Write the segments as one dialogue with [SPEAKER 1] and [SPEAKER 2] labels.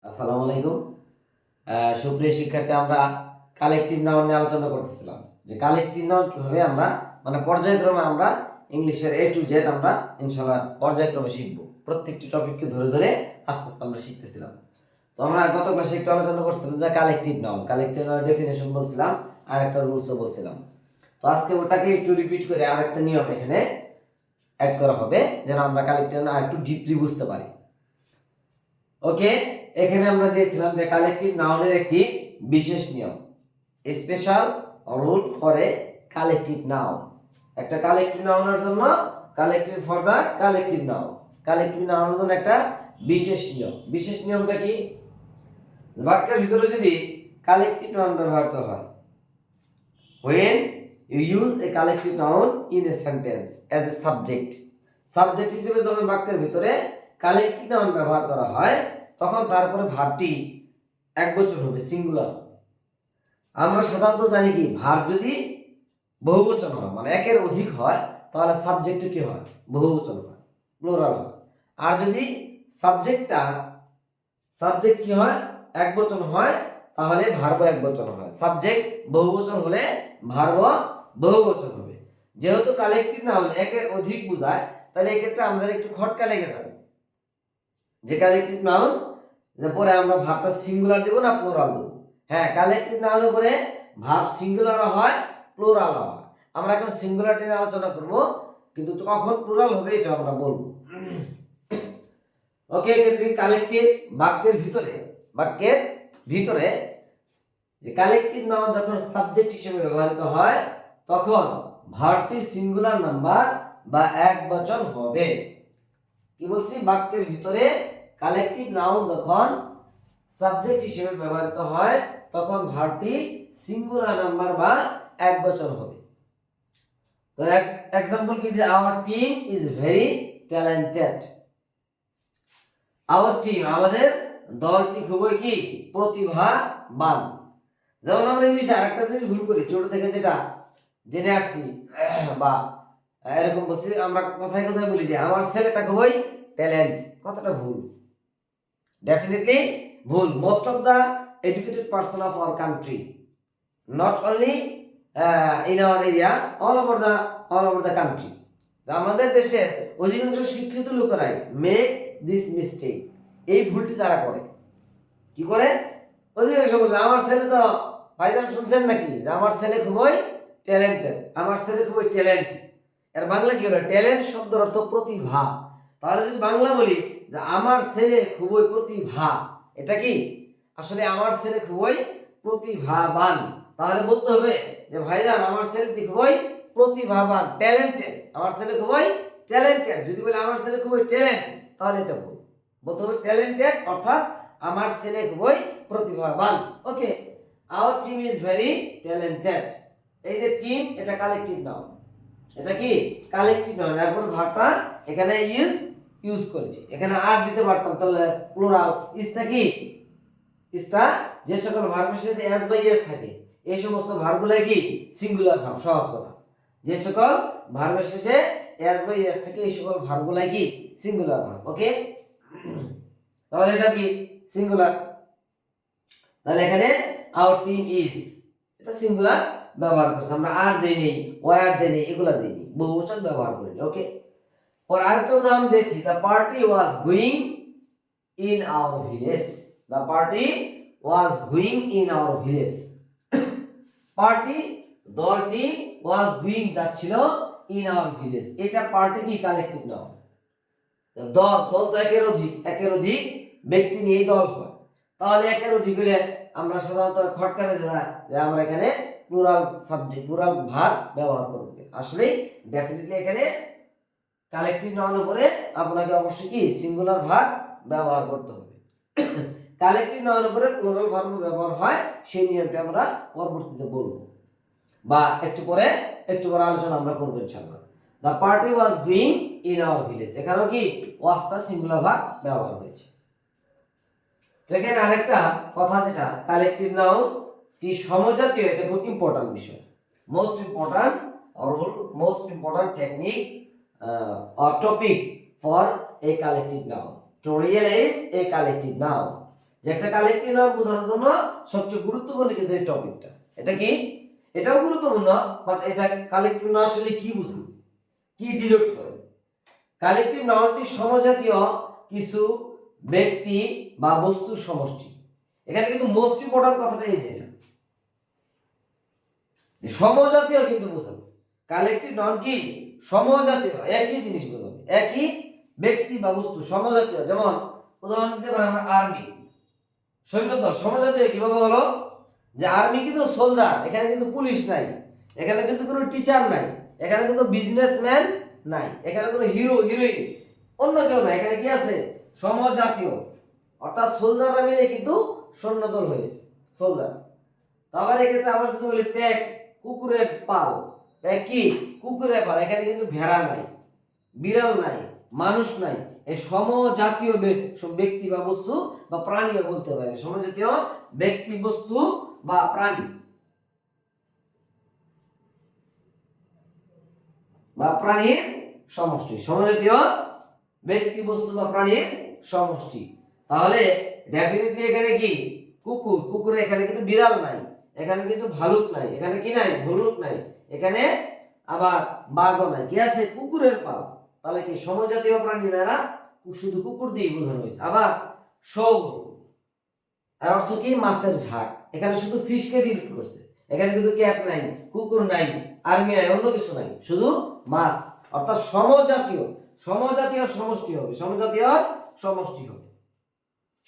[SPEAKER 1] আসসালামু আলাইকুম। সুপ্রিয় শিক্ষার্থী, আমরা কালেকটিভ নাউন নিয়ে আলোচনা করতেছিলাম যে কালেকটিভ নাউন কিভাবে আমরা পর্যায়ক্রমে আমরা ইংলিশের A to Z আমরা ইনশাআল্লাহ পর্যায়ক্রমে শিখব। প্রত্যেকটি টপিককে ধরে ধরে আস্তে আস্তে আমরা শিখতেছিলাম। তো আমরা গত ক্লাসে একটু আলোচনা করছিলাম যে কালেকটিভ নাউন ডেফিনেশন বলছিলাম আর একটা রুলসও বলছিলাম। তো আজকে ওটাকে একটু রিপিট করে আরেকটা নিয়ম এখানে অ্যাড করা হবে যেন আমরা কালেকটিভ নাউন আরেকটু ডিপলি বুঝতে পারি। ওকে, এখানে আমরা দিয়েছিলাম যে কালেকটিভ নাউনের একটি বিশেষ নিয়ম, special rule for a collective noun. একটা কালেকটিভ নাউনের জন্য collective for the collective noun, collective নাউনের জন্য একটা বিশেষ নিয়ম। বিশেষ নিয়মটা কি? বাক্যের ভিতরে যদি কালেকটিভ নাউন ব্যবহৃত হয়, when you use a collective noun in a sentence as a subject, subject হিসেবে যখন বাক্যের ভিতরে কালেকটিভ নাউন ব্যবহার করা হয় তখন তারপরে ভার্বটি একবচন হবে, সিঙ্গুলার। আমরা সাধারণত জানি কি, ভার্ব যদি বহুবচন হয় মানে একের অধিক হয় তাহলে সাবজেক্ট কি হয়? বহুবচন হয়, প্লুরাল হয়। আর যদি সাবজেক্ট কি হয়? একবচন হয় তাহলে ভার্ব একবচন হয়। সাবজেক্ট বহুবচন হলে ভার্ব বহুবচন হবে। যেহেতু কালেকটিভ নাউন একের অধিক বোঝায় তাহলে এক্ষেত্রে আমাদের একটু খটকা লেগে যাবে যে কালেকটিভ নাউন পরে আমরা ভার্বটা সিঙ্গুলার দেব না প্লুরাল দেব। হ্যাঁ, কালেকটিভ নাউন পরে ভার্ব সিঙ্গুলার হয়, প্লুরাল হয়। আমরা এখন সিঙ্গুলারটি নিয়ে আলোচনা করব, কিন্তু কখন প্লুরাল হবে এটা আমরা বলবো। ওকে, এক্ষেত্রে কালেকটিভ বাক্যের ভিতরে যে কালেকটিভ নাউন যখন সাবজেক্ট হিসেবে ব্যবহৃত হয় তখন ভার্বটি সিঙ্গুলার নাম্বার বা একবচন হবে। কি বলছি? বাক্যের ভিতরে কালেকটিভ নাউন যখন সাবজেক্ট হিসেবে ব্যবহৃত হয় তখন ভার্বটি সিঙ্গুলার নাম্বার বা একবচন হবে। তো এক্সাম্পল কি যে hour team is very talented. Our team, আমাদের দলটি খুবই কি? প্রতিভাবান। যেমন আমরা ইংলিশে আরেকটা জিনিস ভুল করি, ছোট থেকে যেটা জেনে আসছি বা এরকম বলছি, আমরা কথায় কথায় বলি যে আমার ছেলেটা খুবই ট্যালেন্ট। কথাটা ভুল, ডেফিনেটলি ভুল। Most of the educated person of our country, not only in our area, all over the country, আমাদের দেশের অধিকাংশ শিক্ষিত লোকেরাই মেক দিস মিস্টেক, এই ভুলটি তারা করে। কি করে? অধিকাংশ বলে আমার ছেলে তো, ভাইজান শুনছেন নাকি যে আমার ছেলে খুবই ট্যালেন্টেড, আমার ছেলে খুবই ট্যালেন্ট। এর বাংলা কি হলো? ট্যালেন্ট শব্দের অর্থ প্রতিভা। তাহলে যদি বাংলা বলি যে আমার ছেলে খুবই প্রতিভা, এটা কি আসলে আমার ছেলে খুবই প্রতিভাবান, তাহলে বলতে হবে যে ভাইজান আমার ছেলেটি খুবই প্রতিভাবান, ট্যালেন্টেড, আমার ছেলে খুবই ট্যালেন্টেড। যদি বলি আমার ছেলে খুবই ট্যালেন্ট তাহলে এটা বলতে হবে ট্যালেন্টেড, অর্থাৎ আমার ছেলে খুবই প্রতিভাবান। Okay, our team is very talented. এই যে টিম, এটা কালেকটিভ নাউন, এটা কি কালেকটিভ নাউন। এখন ভার্বটা এখানে ইউজ করেছি, এখানে আর দিতে পারতাম তাহলে প্লুরাল। ইজটা কি? ইজটা যে সকল ভার্বের সাথে এস বাই এস থাকে এই সমস্ত ভার্বগুলো কি সিঙ্গুলার ভার্ব। সহজ কথা, যে সকল ভার্বের শেষে এস বাই এস থাকে এই সকল ভার্বগুলো কি সিঙ্গুলার ভার্ব। ওকে, তাহলে এটা কি সিঙ্গুলার। তাহলে এখানে আওয়ার টিম ইজ, এটা সিঙ্গুলার ব্যবহার করছি আমরা, আর দেই নেই, ওয়ার দেই নেই, এগুলা দেই নেই, বহুবচন ব্যবহার করি। ওকে, পর আরেকটা উদাহরণ দেখছি, the party was going in our village. The party was going in our village. Party, দলটি, ওয়াজ গোয়িং, যাচ্ছিল, ইন আওয়ার ভিলেজ, এটা পার্টি কি কালেকটিভ নাউন। দল তো একের অধিক ব্যক্তি নিয়ে দল হয়, তাহলে একের অধিক হলে আমরা সাধারণত খটকারে যায় যে আমরা এখানে প্লুরাল সাবজেক্ট, প্লুরাল ভার্ব ব্যবহার করব। আসলে ডেফিনেটলি এখানে কালেকটিভ নাউনের উপরে আপনাকে অবশ্যই কি সিঙ্গুলার ভার্ব ব্যবহার করতে হবে। কালেকটিভ নাউনের উপরে প্লুরাল ভার্ব ব্যবহার হয়, সেই নিয়মটা আমরা পরবর্তীতে বলবো বা একটু পরে আলোচনা আমরা করব ইনশাআল্লাহ। The party was going in our village, এখানেও কি ওয়াজটা সিঙ্গুলার ভার্ব ব্যবহার হয়েছে। এখানে আরেকটা কথা, যেটা কালেকটিভ নাউন টি সমজাতীয়, এটা খুব ইম্পর্টেন্ট বিষয়, most important technique or topic for a collective noun, to realize a collective noun. যে একটা কালেক্টিভ নাউন বোঝানোর জন্য সবচেয়ে গুরুত্বপূর্ণ কিন্তু এই টপিকটা। এটা কি, এটাও গুরুত্বপূর্ণ, বাট এটা কালেক্টিভ নাউন আসলে কি বোঝায়, কি ডিনোট করে। কালেক্টিভ নাউনটি সমজাতীয় কিছু ব্যক্তি বা বস্তুর সমষ্টি। এখানে কিন্তু মোস্ট ইম্পর্টেন্ট কথাটা এই যে সমজাতীয় কিন্তু বোঝাবে। কালেক্টিভ নাউন কি সমজাতীয়, একই জিনিস বোঝাবে, একই ব্যক্তি বা বস্তু সমজাতীয়। যেমন উদাহরণ দিতে পারি আমরা আর্মি, সৈন্যদল সমজাতীয় কিভাবে হলো, যে আর্মি কিন্তু সোলজার, এখানে কিন্তু পুলিশ নাই, এখানে কিন্তু কোনো টিচার নাই, এখানে কিন্তু বিজনেসম্যান নাই, এখানে কোনো হিরো হিরোইন অন্য কেউ নাই, এখানে কি আছে সমজাতীয়, অর্থাৎ সোলজাররা মিলে কিন্তু সৈন্যদল হয়েছে সোলজার। আবার এক্ষেত্রে আবার যদি বলি প্যাক, কুকুরের পাল, প্যাক কি কুকুরের পাল, এখানে কিন্তু ভেড়া নাই, বিড়াল নাই, মানুষ নাই, এই সমজাতীয় ব্যক্তি বা বস্তু বা প্রাণীও বলতে পারে, সমজাতীয় ব্যক্তি বস্তু বা প্রাণী বা প্রাণীর সমষ্টি, সমজাতীয় ব্যক্তি বস্তু বা প্রাণীর সমষ্টি। তাহলে ডেফিনেটলি এখানে কি কুকুর, কুকুরে এখানে কিন্তু বিড়াল নাই, এখানে কিন্তু ভালুক নাই, এখানে কি নাই ভালুক নাই, এখানে আবার বাঘও নাই, কি আছে কুকুরের পাল। তাহলে কি সমজাতীয় প্রাণী না, এরা শুধু কুকুর দিয়ে বোঝানো হয়েছে। আবার সৌর, আর অর্থ কি মাছের ঝাঁক, এখানে শুধু ফিশকে ডিলিট করছে, এখানে কিন্তু ক্যাট নাই, কুকুর নাই, আর্মি নাই, অন্য কিছু নাই, শুধু মাছ। অর্থাৎ সমজাতীয়, সমজাতীয় সমষ্টি হবে, সমজাতীয় সমষ্টি হবে,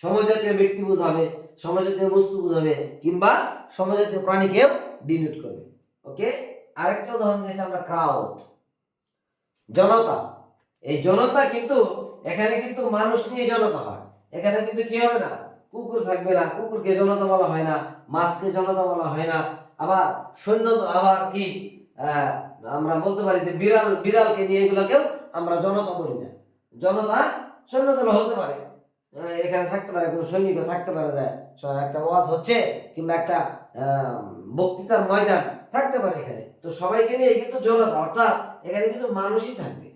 [SPEAKER 1] সমজাতীয় ব্যক্তি বোঝাবে, সমজাতীয় বস্তু বোঝাবে, কিংবা সমজাতীয় প্রাণীকেও ডিনোট করবে। ওকে, আরেকটা উদাহরণ দিয়েছি আমরা ক্রাউড, জনতা। এই জনতা কিন্তু এখানে কিন্তু মানুষ নিয়ে জনতা হয়, এখানে কিন্তু কি হবে না কুকুর থাকবে না, কুকুরকে জনতা বলা হয় না, মাছকে জনতা বলা হয় না। আবার সৈন্য, আবার কি আমরা বলতে পারি যে বিড়াল, বিড়ালকে নিয়ে এগুলোকেও আমরা জনতা বলি না। জনতা সৈন্যদল হতে পারে, এখানে থাকতে পারে, কোনো সৈনিকও থাকতে পারে, যায় একটা ওয়াজ হচ্ছে কিংবা একটা বক্তৃতার ময়দান থাকতে পারে এখানে, তো সবাইকে নিয়ে কিন্তু জনতা, অর্থাৎ এখানে কিন্তু মানুষই থাকবে।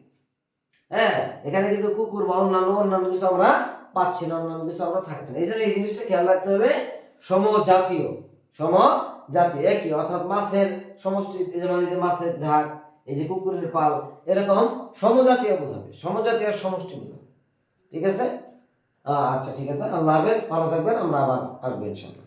[SPEAKER 1] হ্যাঁ, এখানে কিন্তু কুকুর বা অন্যান্য অন্যান্য কিছু আমরা পাচ্ছি না, অন্যান্য কিছু আমরা থাকছি না। এই জন্য এই জিনিসটা খেয়াল রাখতে হবে, সমজাতীয়, সমজাতীয় একই, অর্থাৎ মাছের সমষ্টি, যেমন এই যে মাছের ঝাঁক, এই যে কুকুরের পাল, এরকম সমজাতীয় বোঝাবে, সমজাতীয় সমষ্টি বোঝাবে। ঠিক আছে, আচ্ছা ঠিক আছে, আল্লাহ হাফেজ, ভালো থাকবেন, আমরা আবার আসবো ইনশাআল্লাহ।